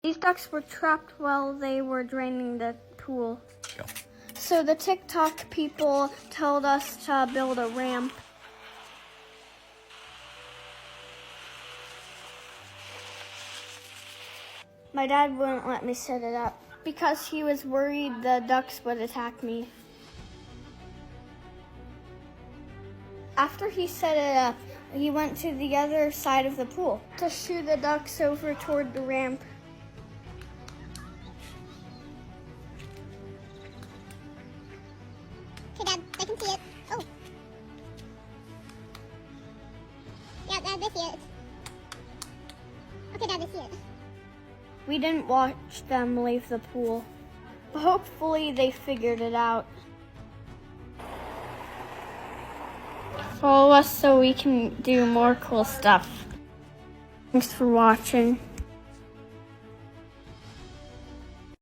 These ducks were trapped while they were draining the pool. Go. So the TikTok people told us to build a ramp. My dad wouldn't let me set it up because he was worried the ducks would attack me. After he set it up, he went to the other side of the pool to shoo the ducks over toward the ramp. Okay, Dad, I can see it. Oh. Yeah, Dad, I see it. Okay, Dad, I see it. We didn't watch them leave the pool, but hopefully they figured it out. Follow us so we can do more cool stuff. Thanks for watching.